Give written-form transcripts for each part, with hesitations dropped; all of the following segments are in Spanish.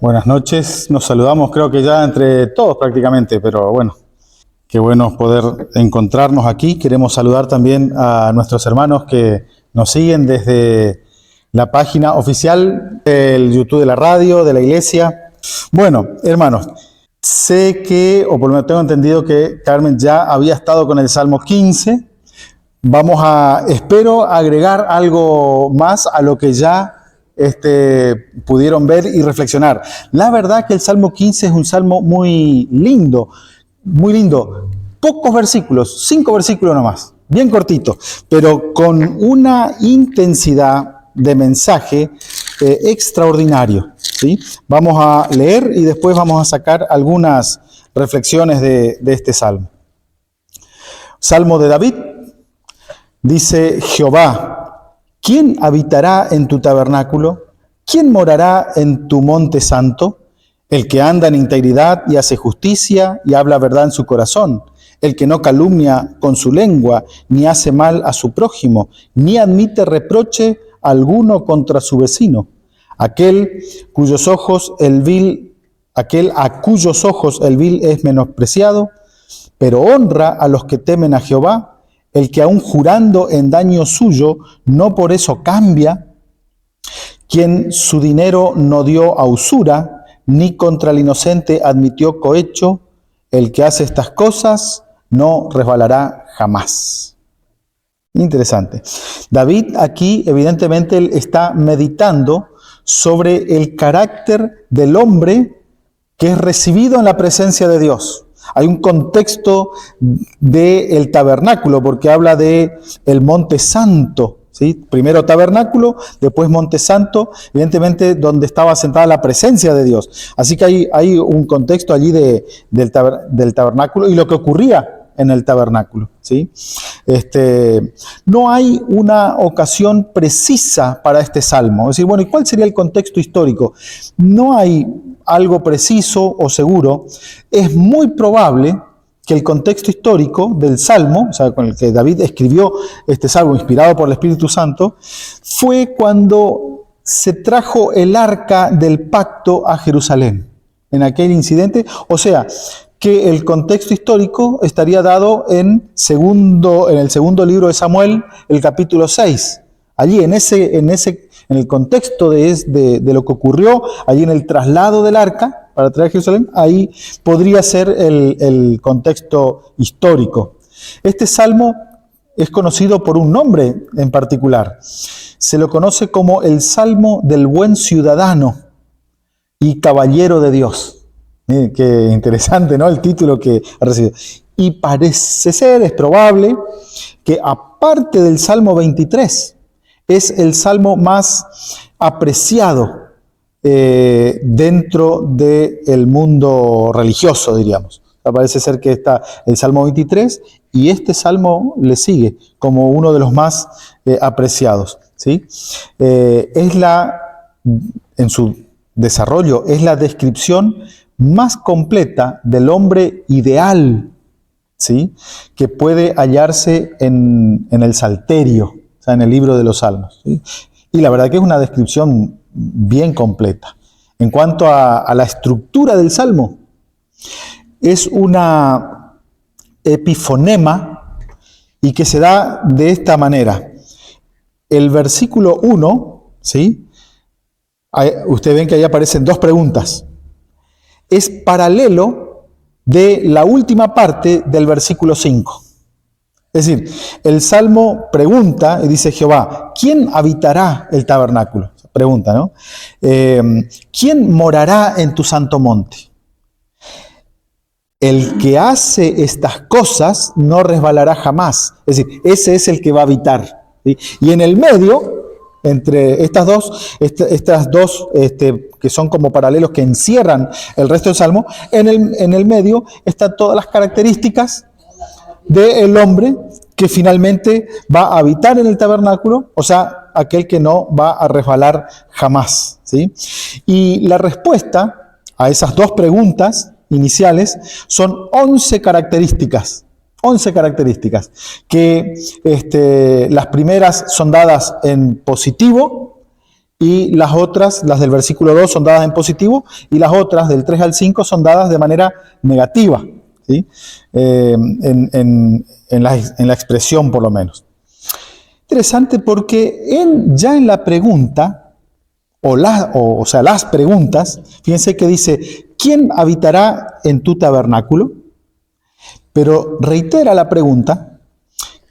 Buenas noches, nos saludamos creo que ya entre todos prácticamente, pero bueno, qué bueno poder encontrarnos aquí. Queremos saludar también a nuestros hermanos que nos siguen desde la página oficial del YouTube de la radio, de la iglesia. Bueno, hermanos, sé que, o por lo menos tengo entendido que Carmen ya había estado con el Salmo 15. Espero agregar algo más a lo que ya pudieron ver y reflexionar. La verdad que el Salmo 15 es un salmo muy lindo, muy lindo. Pocos versículos, 5 versículos nomás, bien cortito, pero con una intensidad de mensaje extraordinario, ¿sí? Vamos a leer y después vamos a sacar algunas reflexiones de este salmo. Salmo de David, dice Jehová: ¿quién habitará en tu tabernáculo? ¿Quién morará en tu monte santo? El que anda en integridad y hace justicia y habla verdad en su corazón. El que no calumnia con su lengua, ni hace mal a su prójimo, ni admite reproche alguno contra su vecino. Aquel a cuyos ojos el vil es menospreciado, pero honra a los que temen a Jehová. El que aun jurando en daño suyo, no por eso cambia. Quien su dinero no dio a usura, ni contra el inocente admitió cohecho. El que hace estas cosas no resbalará jamás. Interesante. David aquí evidentemente él está meditando sobre el carácter del hombre que es recibido en la presencia de Dios. Hay un contexto del tabernáculo, porque habla de el monte santo, ¿sí? Primero tabernáculo, después monte santo, evidentemente donde estaba sentada la presencia de Dios. Así que hay un contexto allí del tabernáculo y lo que ocurría en el tabernáculo, ¿sí? No hay una ocasión precisa para este salmo. Es decir, bueno, ¿y cuál sería el contexto histórico? No hay algo preciso o seguro. Es muy probable que el contexto histórico del salmo, o sea, con el que David escribió este salmo inspirado por el Espíritu Santo, fue cuando se trajo el arca del pacto a Jerusalén, en aquel incidente. O sea, que el contexto histórico estaría dado en el segundo libro de Samuel, el capítulo 6. Allí, en el contexto de lo que ocurrió, allí en el traslado del arca para traer a Jerusalén, ahí podría ser el contexto histórico. Este salmo es conocido por un nombre en particular. Se lo conoce como el Salmo del Buen Ciudadano y Caballero de Dios. Miren, qué interesante, ¿no? El título que ha recibido. Y parece ser, es probable, que aparte del Salmo 23, es el salmo más apreciado dentro del mundo religioso, diríamos. O sea, parece ser que está el Salmo 23 y este salmo le sigue como uno de los más apreciados, ¿sí? En su desarrollo, es la descripción más completa del hombre ideal, ¿sí? Que puede hallarse en el Salterio, o sea, en el libro de los Salmos, ¿sí? Y la verdad que es una descripción bien completa. En cuanto a la estructura del Salmo, es una epifonema y que se da de esta manera. El versículo 1, ¿sí? Ustedes ven que ahí aparecen dos preguntas. Es paralelo de la última parte del versículo 5. Es decir, el Salmo pregunta y dice Jehová: ¿quién habitará el tabernáculo? Pregunta, ¿no? ¿Quién morará en tu santo monte? El que hace estas cosas no resbalará jamás. Es decir, ese es el que va a habitar, ¿sí? Y en el medio, entre estas dos que son como paralelos que encierran el resto del Salmo, en el medio están todas las características del hombre que finalmente va a habitar en el tabernáculo, o sea, aquel que no va a resbalar jamás, ¿sí? Y la respuesta a esas dos preguntas iniciales son 11 características. 11 características, que las primeras son dadas en positivo y las otras, las del versículo 2, son dadas en positivo, y las otras, del 3 al 5, son dadas de manera negativa, ¿sí? En la expresión, por lo menos. Interesante porque ya en la pregunta, o sea, las preguntas, fíjense que dice, ¿quién habitará en tu tabernáculo? Pero reitera la pregunta,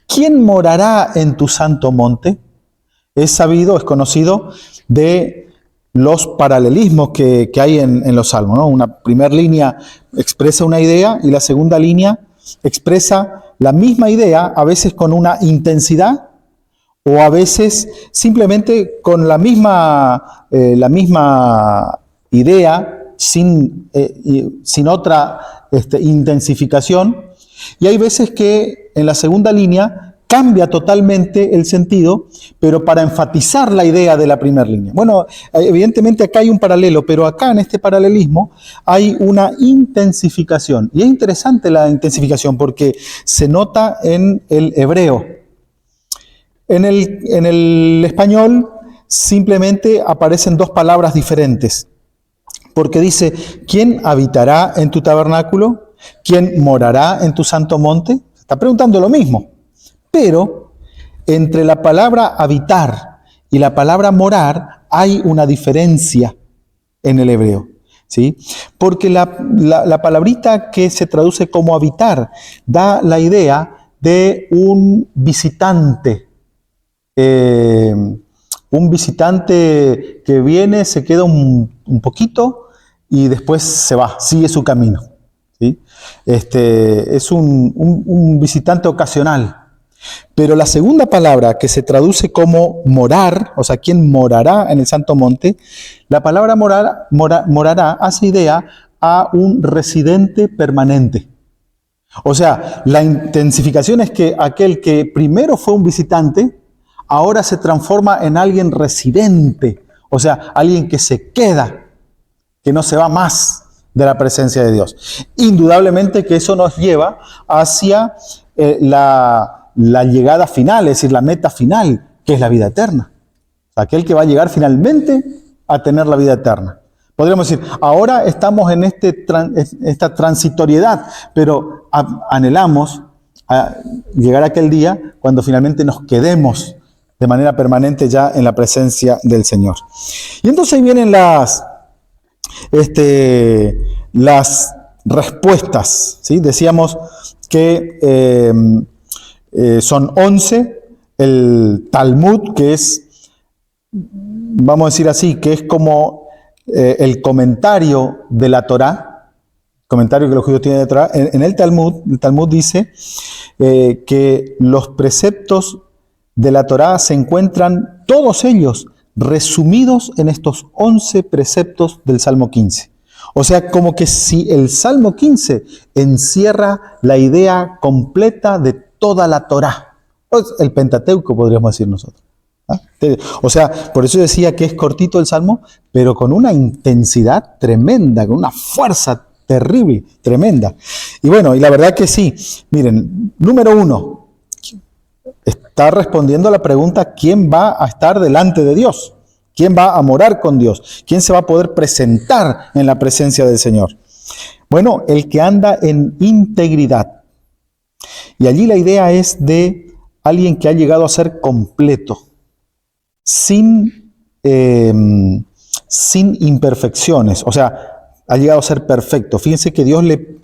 ¿quién morará en tu santo monte? Es sabido, es conocido de los paralelismos que hay en los salmos, ¿no? Una primera línea expresa una idea y la segunda línea expresa la misma idea, a veces con una intensidad o a veces simplemente con la misma idea sin otra intensificación. Y hay veces que en la segunda línea cambia totalmente el sentido, pero para enfatizar la idea de la primera línea. Bueno, evidentemente acá hay un paralelo, pero acá en este paralelismo hay una intensificación. Y es interesante la intensificación porque se nota en el hebreo. En el español simplemente aparecen dos palabras diferentes, porque dice, ¿quién habitará en tu tabernáculo? ¿Quién morará en tu santo monte? Está preguntando lo mismo, pero entre la palabra habitar y la palabra morar hay una diferencia en el hebreo, ¿sí? Porque la palabrita que se traduce como habitar da la idea de un visitante, que viene, se queda un poquito y después se va, sigue su camino, ¿sí? Es un visitante ocasional. Pero la segunda palabra que se traduce como morar, o sea, ¿quién morará en el Santo Monte? La palabra morará hace idea a un residente permanente. O sea, la intensificación es que aquel que primero fue un visitante, ahora se transforma en alguien residente, o sea, alguien que se queda, que no se va más de la presencia de Dios. Indudablemente que eso nos lleva hacia la llegada final, es decir, la meta final, que es la vida eterna. Aquel que va a llegar finalmente a tener la vida eterna. Podríamos decir, ahora estamos en esta transitoriedad, pero anhelamos a llegar a aquel día cuando finalmente nos quedemos de manera permanente ya en la presencia del Señor. Y entonces ahí vienen las respuestas, ¿sí? Decíamos que son 11, el Talmud, que es, vamos a decir así, que es como el comentario de la Torá, comentario que los judíos tienen de Torá. En el Talmud dice que los preceptos de la Torá se encuentran todos ellos resumidos en estos 11 preceptos del Salmo 15. O sea, como que si el Salmo 15 encierra la idea completa de toda la Torá. Pues el Pentateuco, podríamos decir nosotros. ¿Ah? O sea, por eso decía que es cortito el Salmo, pero con una intensidad tremenda, con una fuerza terrible, tremenda. Y bueno, y la verdad que sí. Miren, número 1, está respondiendo a la pregunta, ¿quién va a estar delante de Dios? ¿Quién va a morar con Dios? ¿Quién se va a poder presentar en la presencia del Señor? Bueno, el que anda en integridad. Y allí la idea es de alguien que ha llegado a ser completo, sin imperfecciones. O sea, ha llegado a ser perfecto. Fíjense que Dios le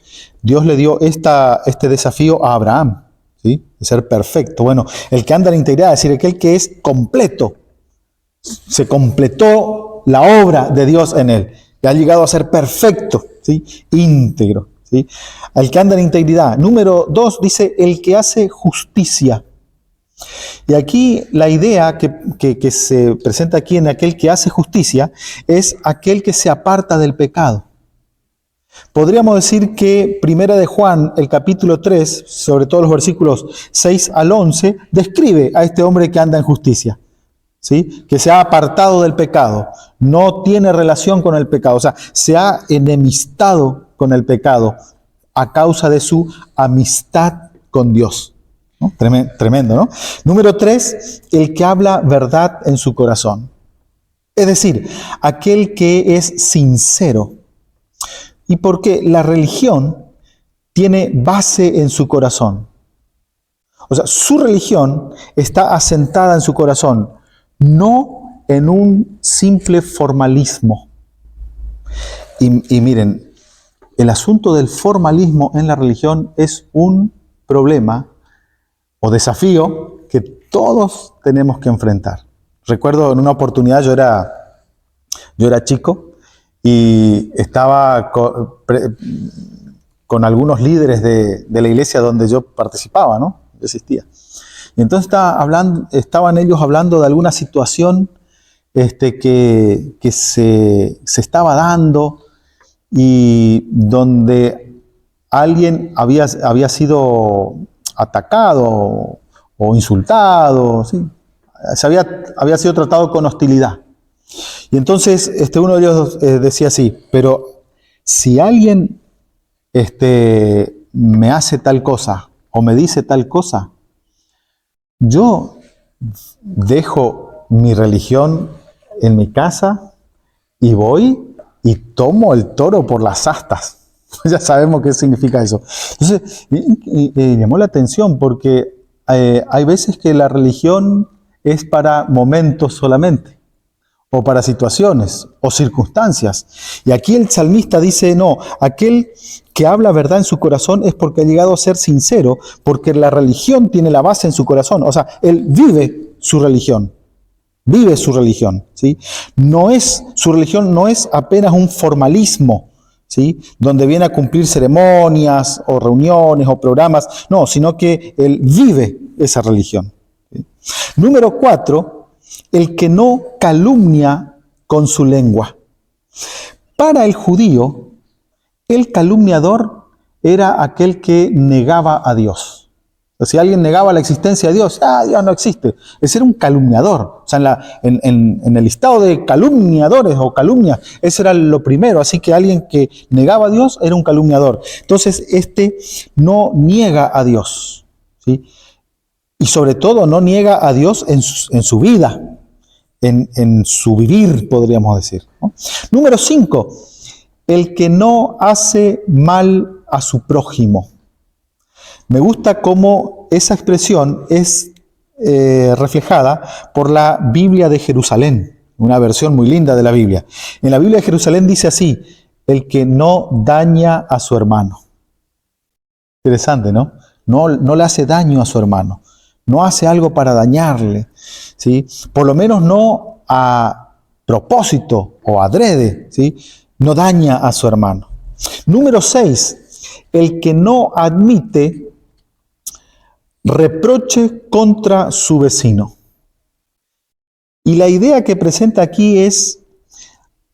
dio este desafío a Abraham, ¿sí? De ser perfecto. Bueno, el que anda en integridad, es decir, aquel que es completo. Se completó la obra de Dios en él. Y ha llegado a ser perfecto, ¿sí? Íntegro, ¿sí? El que anda en integridad. Número 2 dice, el que hace justicia. Y aquí la idea que se presenta aquí en aquel que hace justicia es aquel que se aparta del pecado. Podríamos decir que Primera de Juan, el capítulo 3, sobre todo los versículos 6 al 11, describe a este hombre que anda en justicia, ¿sí? Que se ha apartado del pecado, no tiene relación con el pecado, o sea, se ha enemistado con el pecado a causa de su amistad con Dios, ¿no? Tremendo, ¿no? Número 3, el que habla verdad en su corazón. Es decir, aquel que es sincero. ¿Y por qué? La religión tiene base en su corazón. O sea, su religión está asentada en su corazón, no en un simple formalismo. Y miren, el asunto del formalismo en la religión es un problema o desafío que todos tenemos que enfrentar. Recuerdo en una oportunidad yo era chico y estaba con algunos líderes de la iglesia donde yo participaba, ¿no? Yo asistía. Y entonces estaban ellos hablando de alguna situación que se estaba dando y donde alguien había sido atacado o insultado, ¿sí? Había sido tratado con hostilidad. Y entonces uno de ellos decía así, pero si alguien me hace tal cosa o me dice tal cosa, yo dejo mi religión en mi casa y voy y tomo el toro por las astas. Ya sabemos qué significa eso. Entonces, llamó la atención porque hay veces que la religión es para momentos solamente, o para situaciones o circunstancias. Y aquí el salmista dice, no, aquel que habla verdad en su corazón es porque ha llegado a ser sincero, porque la religión tiene la base en su corazón. O sea, él vive su religión. Vive su religión, ¿sí? Su religión no es apenas un formalismo, ¿sí? Donde viene a cumplir ceremonias o reuniones o programas, no, sino que él vive esa religión, ¿sí? Número 4, el que no calumnia con su lengua. Para el judío, el calumniador era aquel que negaba a Dios. O sea, si alguien negaba la existencia de Dios, Dios no existe. Ese era un calumniador. O sea, en el listado de calumniadores o calumnias, ese era lo primero. Así que alguien que negaba a Dios era un calumniador. Entonces, no niega a Dios, ¿sí? Y sobre todo no niega a Dios en su vida, en su vivir, podríamos decir, ¿no? Número 5, el que no hace mal a su prójimo. Me gusta cómo esa expresión es reflejada por la Biblia de Jerusalén, una versión muy linda de la Biblia. En la Biblia de Jerusalén dice así, el que no daña a su hermano. Interesante, ¿no? No le hace daño a su hermano, no hace algo para dañarle, ¿sí? Por lo menos no a propósito o adrede, ¿sí? No daña a su hermano. Número 6, el que no admite reproche contra su vecino. Y la idea que presenta aquí es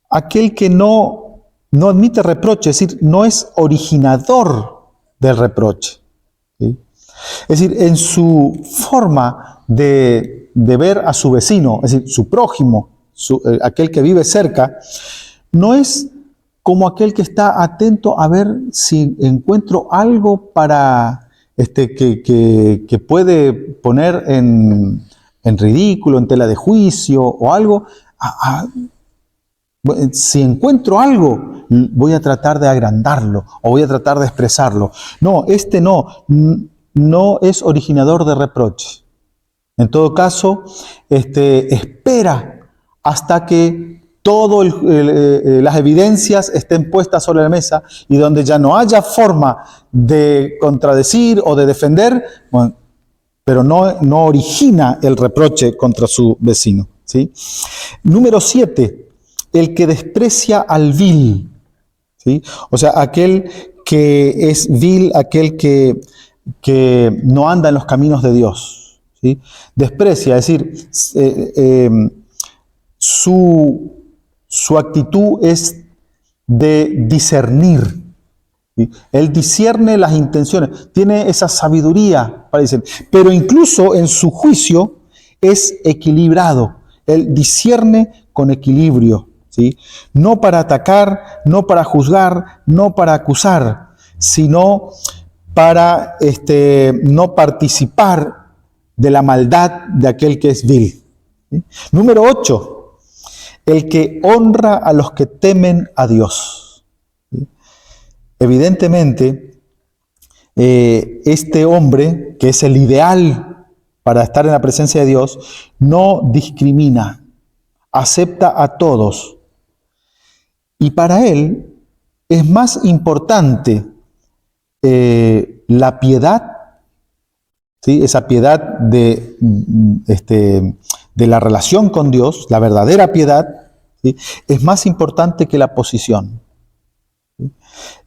aquel que no admite reproche, es decir, no es originador del reproche, ¿sí? Es decir, en su forma de ver a su vecino, es decir, su prójimo, aquel que vive cerca, no es como aquel que está atento a ver si encuentro algo para que puede poner en ridículo, en tela de juicio o algo. Si encuentro algo, voy a tratar de agrandarlo o voy a tratar de expresarlo. No, no es originador de reproche. En todo caso, espera hasta que todas las evidencias estén puestas sobre la mesa y donde ya no haya forma de contradecir o de defender, bueno, pero no origina el reproche contra su vecino, ¿sí? Número 7, el que desprecia al vil, ¿sí? O sea, aquel que es vil, aquel que no anda en los caminos de Dios, ¿sí? Desprecia, es decir, su actitud es de discernir, ¿sí? Él discierne las intenciones, tiene esa sabiduría para decir, pero incluso en su juicio es equilibrado. Él discierne con equilibrio, ¿sí? No para atacar, no para juzgar, no para acusar, sino para no participar de la maldad de aquel que es vil, ¿sí? Número 8. el que honra a los que temen a Dios. ¿Sí? Evidentemente, este hombre, que es el ideal para estar en la presencia de Dios, no discrimina, acepta a todos. Y para él es más importante la piedad, ¿sí? Esa piedad de la relación con Dios, la verdadera piedad, ¿sí? Es más importante que la posición. ¿Sí?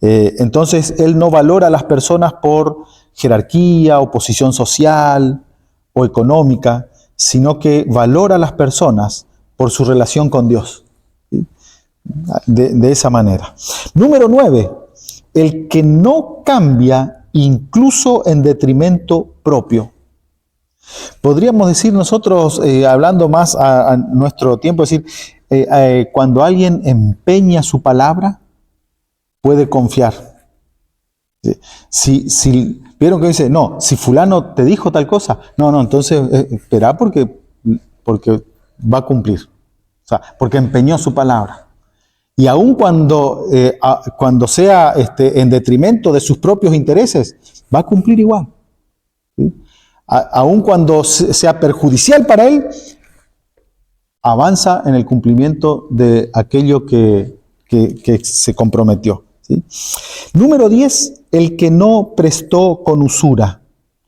Entonces, él no valora a las personas por jerarquía o posición social o económica, sino que valora a las personas por su relación con Dios. ¿Sí? De esa manera. Número 9, el que no cambia incluso en detrimento propio. Podríamos decir nosotros, hablando más a nuestro tiempo, decir, cuando alguien empeña su palabra, puede confiar. Si vieron que dice, no, si fulano te dijo tal cosa, no, entonces espera porque va a cumplir. O sea, porque empeñó su palabra. Y aun cuando sea en detrimento de sus propios intereses, va a cumplir igual. ¿Sí? Aun cuando sea perjudicial para él, avanza en el cumplimiento de aquello que se comprometió. ¿Sí? Número 10, el que no prestó con usura.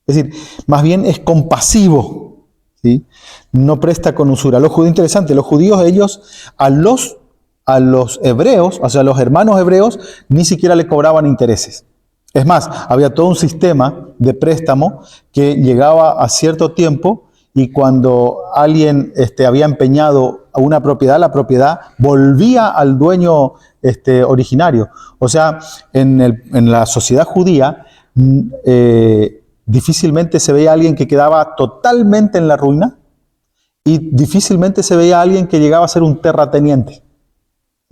Es decir, más bien es compasivo. ¿Sí? No presta con usura. Los judíos, interesante, los judíos, ellos a los hebreos, o sea, a los hermanos hebreos, ni siquiera le cobraban intereses. Es más, había todo un sistema de préstamo que llegaba a cierto tiempo y cuando alguien había empeñado a una propiedad, la propiedad volvía al dueño originario. O sea, en la sociedad judía difícilmente se veía a alguien que quedaba totalmente en la ruina y difícilmente se veía a alguien que llegaba a ser un terrateniente.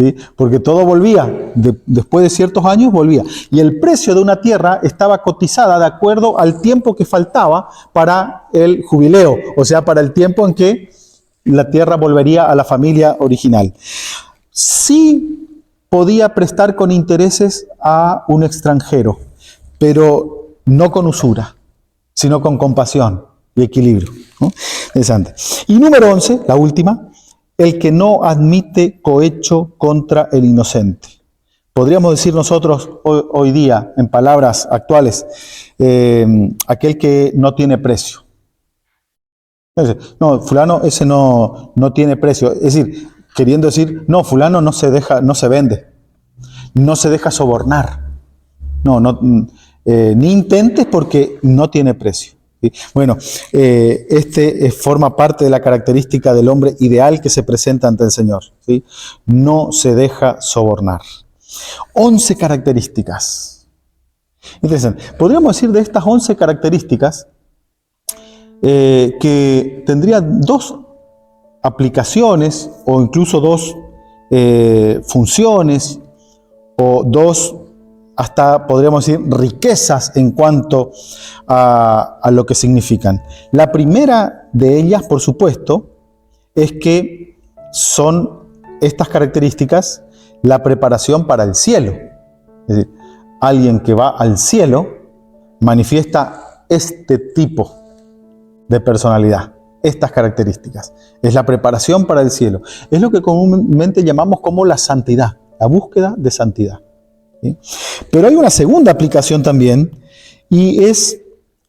¿Sí? Porque todo volvía, después de ciertos años volvía. Y el precio de una tierra estaba cotizada de acuerdo al tiempo que faltaba para el jubileo, o sea, para el tiempo en que la tierra volvería a la familia original. Sí podía prestar con intereses a un extranjero, pero no con usura, sino con compasión y equilibrio, ¿no? Interesante. Y número 11, la última, el que no admite cohecho contra el inocente. Podríamos decir nosotros hoy día, en palabras actuales, aquel que no tiene precio. No, fulano ese no tiene precio. Es decir, queriendo decir, no, fulano no se vende, no se deja sobornar. Ni intentes porque no tiene precio. ¿Sí? Bueno, forma parte de la característica del hombre ideal que se presenta ante el Señor. ¿Sí? No se deja sobornar. 11 características. Interesante. Podríamos decir de estas 11 características que tendría 2 aplicaciones o incluso 2 funciones o 2 hasta podríamos decir riquezas en cuanto a lo que significan. La primera de ellas, por supuesto, es que son estas características la preparación para el cielo. Es decir, alguien que va al cielo manifiesta este tipo de personalidad, estas características. Es la preparación para el cielo. Es lo que comúnmente llamamos como la santidad, la búsqueda de santidad. ¿Sí? Pero hay una segunda aplicación también, y es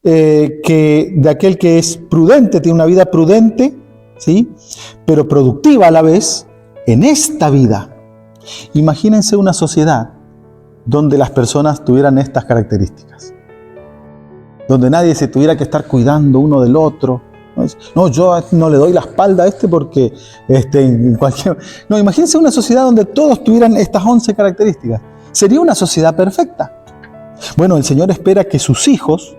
que de aquel que es prudente, tiene una vida prudente, ¿sí? Pero productiva a la vez, en esta vida. Imagínense una sociedad donde las personas tuvieran estas características, donde nadie se tuviera que estar cuidando uno del otro. No, yo no le doy la espalda a porque en cualquier... No, imagínense una sociedad donde todos tuvieran estas 11 características. Sería una sociedad perfecta. Bueno, el Señor espera que sus hijos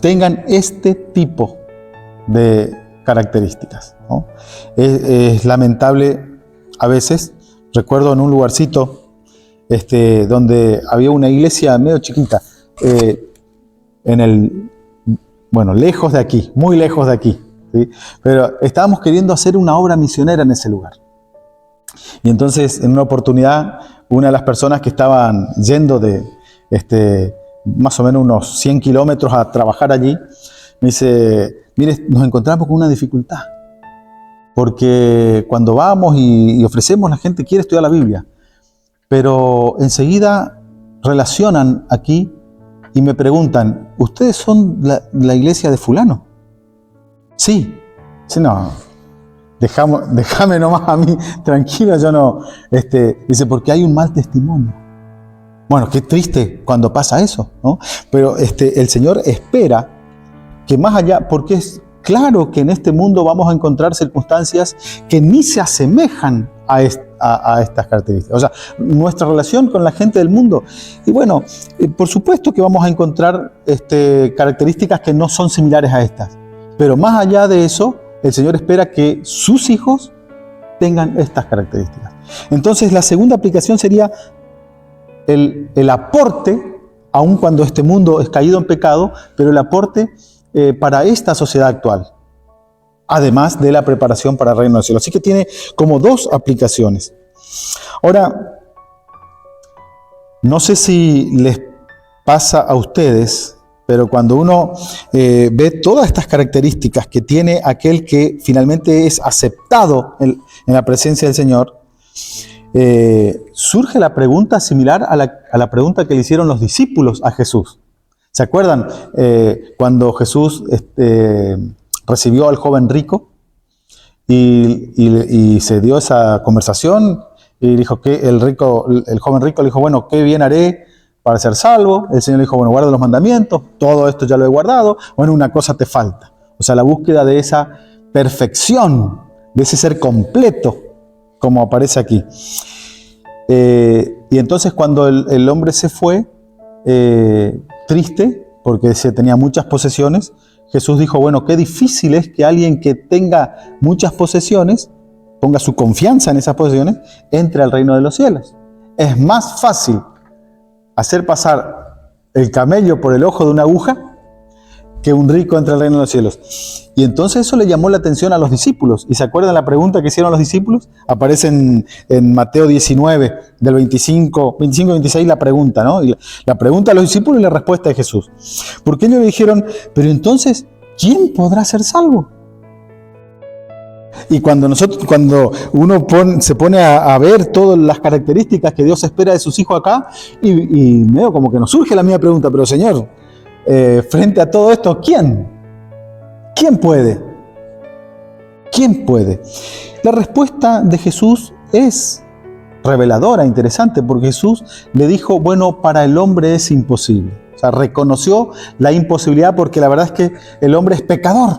tengan este tipo de características, ¿no? Es lamentable a veces. Recuerdo en un lugarcito donde había una iglesia medio chiquita, lejos de aquí, muy lejos de aquí, ¿sí? Pero estábamos queriendo hacer una obra misionera en ese lugar. Y entonces, en una oportunidad, una de las personas que estaban yendo de más o menos unos 100 kilómetros a trabajar allí, me dice, mire, nos encontramos con una dificultad. Porque cuando vamos y ofrecemos, la gente quiere estudiar la Biblia. Pero enseguida relacionan aquí y me preguntan, ¿ustedes son la iglesia de fulano? Sí. Sí, no. Déjame nomás a mí, tranquilo, yo no. Dice, porque hay un mal testimonio. Bueno, qué triste cuando pasa eso, ¿no? Pero el Señor espera que más allá, porque es claro que en este mundo vamos a encontrar circunstancias que ni se asemejan a estas características. O sea, nuestra relación con la gente del mundo. Y bueno, por supuesto que vamos a encontrar características que no son similares a estas. Pero más allá de eso, el Señor espera que sus hijos tengan estas características. Entonces, la segunda aplicación sería el aporte, aun cuando este mundo es caído en pecado, pero el aporte para esta sociedad actual, además de la preparación para el reino del cielo. Así que tiene como dos aplicaciones. Ahora, no sé si les pasa a ustedes, pero cuando uno ve todas estas características que tiene aquel que finalmente es aceptado en la presencia del Señor, surge la pregunta similar a la pregunta que le hicieron los discípulos a Jesús. ¿Se acuerdan cuando Jesús recibió al joven rico y se dio esa conversación y dijo que el joven rico le dijo, bueno, ¿qué bien haré para ser salvo? El Señor le dijo, bueno, guarda los mandamientos, todo esto ya lo he guardado, bueno, una cosa te falta. O sea, la búsqueda de esa perfección, de ese ser completo, como aparece aquí. Y entonces cuando el hombre se fue, triste, porque tenía muchas posesiones, Jesús dijo, bueno, qué difícil es que alguien que tenga muchas posesiones, ponga su confianza en esas posesiones, entre al reino de los cielos. Es más fácil hacer pasar el camello por el ojo de una aguja que un rico entre al reino de los cielos. Y entonces eso le llamó la atención a los discípulos. ¿Y se acuerdan la pregunta que hicieron los discípulos? Aparece en Mateo 19, del 25 y 26 la pregunta, ¿no? Y la pregunta a los discípulos y la respuesta de Jesús. Porque ellos le dijeron, pero entonces, ¿quién podrá ser salvo? Y cuando uno se pone a ver todas las características que Dios espera de sus hijos acá, y medio como que nos surge la misma pregunta, pero Señor, frente a todo esto, ¿quién? ¿Quién puede? ¿Quién puede? La respuesta de Jesús es reveladora, interesante, porque Jesús le dijo, bueno, para el hombre es imposible. O sea, reconoció la imposibilidad porque la verdad es que el hombre es pecador.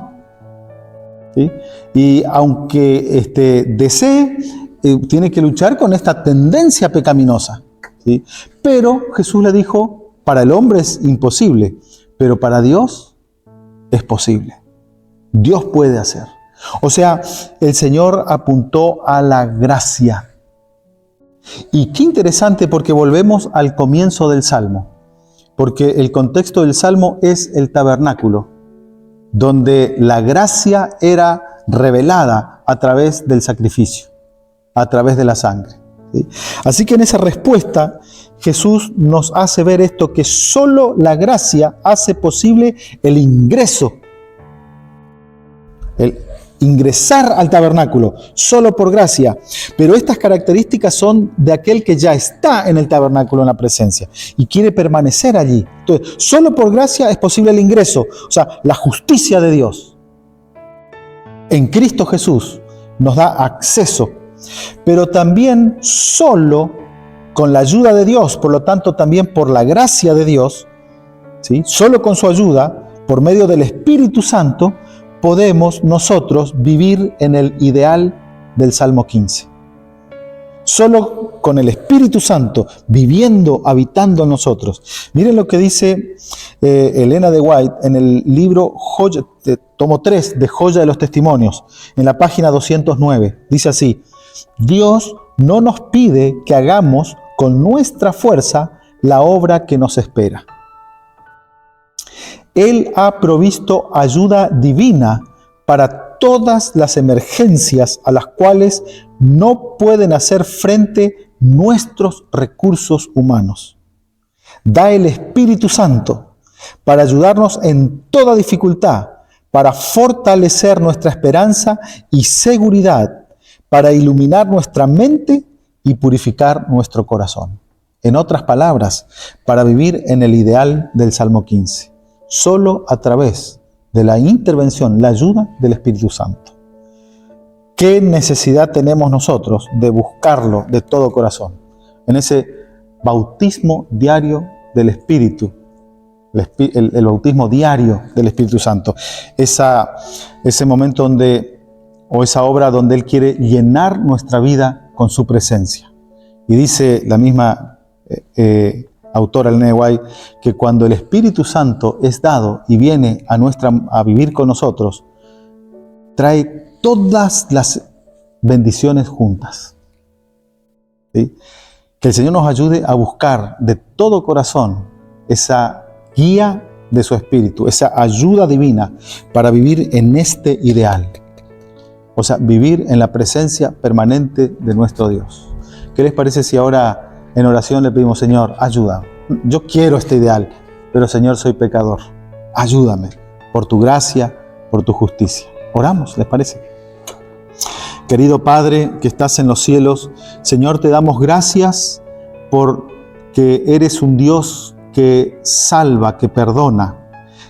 ¿Sí? Y aunque desee, tiene que luchar con esta tendencia pecaminosa. ¿Sí? Pero Jesús le dijo, para el hombre es imposible, pero para Dios es posible. Dios puede hacer. O sea, el Señor apuntó a la gracia. Y qué interesante porque volvemos al comienzo del Salmo. Porque el contexto del Salmo es el tabernáculo, donde la gracia era revelada a través del sacrificio, a través de la sangre. ¿Sí? Así que en esa respuesta Jesús nos hace ver esto, que solo la gracia hace posible el ingreso, el ingresar al tabernáculo, solo por gracia. Pero estas características son de aquel que ya está en el tabernáculo, en la presencia, y quiere permanecer allí. Entonces, solo por gracia es posible el ingreso, o sea, la justicia de Dios. En Cristo Jesús nos da acceso, pero también solo con la ayuda de Dios, por lo tanto también por la gracia de Dios, ¿sí? Solo con su ayuda, por medio del Espíritu Santo, podemos nosotros vivir en el ideal del Salmo 15. Solo con el Espíritu Santo viviendo, habitando en nosotros. Miren lo que dice Elena de White en el libro tomo 3 de Joya de los Testimonios, en la página 209. Dice así: Dios no nos pide que hagamos con nuestra fuerza la obra que nos espera. Él ha provisto ayuda divina para todas las emergencias a las cuales no pueden hacer frente nuestros recursos humanos. Da el Espíritu Santo para ayudarnos en toda dificultad, para fortalecer nuestra esperanza y seguridad, para iluminar nuestra mente y purificar nuestro corazón. En otras palabras, para vivir en el ideal del Salmo 15, solo a través de la intervención, la ayuda del Espíritu Santo. ¿Qué necesidad tenemos nosotros de buscarlo de todo corazón? En ese bautismo diario del Espíritu, el bautismo diario del Espíritu Santo, ese momento donde, o esa obra donde Él quiere llenar nuestra vida con su presencia. Y dice la misma autora, Ellen White, que cuando el Espíritu Santo es dado y viene a vivir con nosotros, trae todas las bendiciones juntas. ¿Sí? Que el Señor nos ayude a buscar de todo corazón esa guía de su Espíritu, esa ayuda divina para vivir en este ideal. O sea, vivir en la presencia permanente de nuestro Dios. ¿Qué les parece si ahora en oración le pedimos: Señor, ayuda? Yo quiero este ideal, pero Señor, soy pecador. Ayúdame por tu gracia, por tu justicia. Oramos, ¿les parece? Querido Padre que estás en los cielos, Señor, te damos gracias porque eres un Dios que salva, que perdona.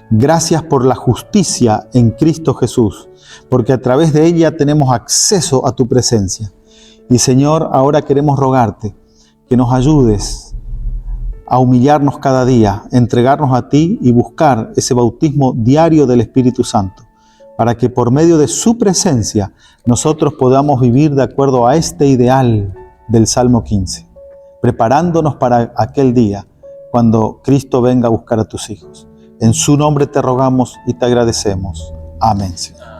Gracias por la justicia en Cristo Jesús, porque a través de ella tenemos acceso a tu presencia. Y Señor, ahora queremos rogarte que nos ayudes a humillarnos cada día, entregarnos a ti y buscar ese bautismo diario del Espíritu Santo, para que por medio de su presencia nosotros podamos vivir de acuerdo a este ideal del Salmo 15, preparándonos para aquel día cuando Cristo venga a buscar a tus hijos. En su nombre te rogamos y te agradecemos. Amén, Señor.